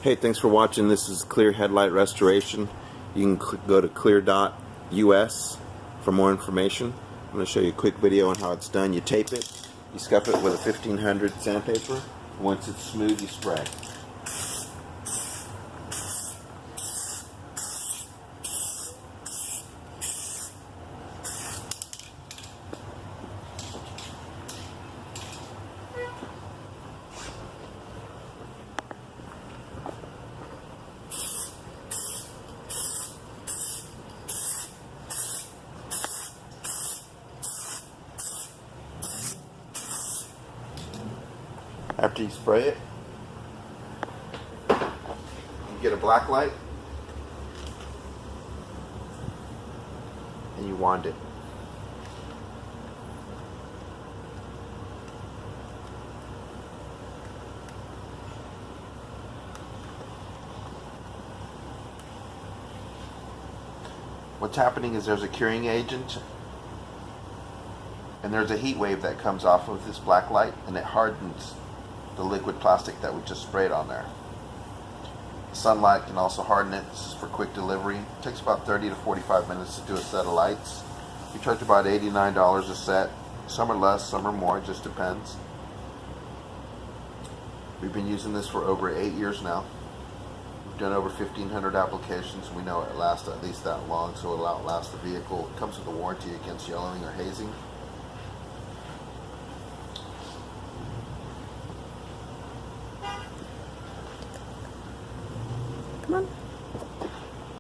Hey, thanks for watching. This is Clear Headlight Restoration. You can go to clear.us for more information. I'm going to show you a quick video on how it's done. You tape it, you scuff it with a 1500 sandpaper. Once it's smooth, you spray. After you spray it, you get a black light and you wand it. What's happening is there's a curing agent and there's a heat wave that comes off of this black light and it hardens the liquid plastic that we just sprayed on there. Sunlight can also harden it. This is for quick delivery. It takes about 30 to 45 minutes to do a set of lights. We charge about $89 a set. Some are less, some are more, it just depends. We've been using this for over 8 years now. We've done over 1,500 applications. We know it lasts at least that long, so it'll outlast the vehicle. It comes with a warranty against yellowing or hazing.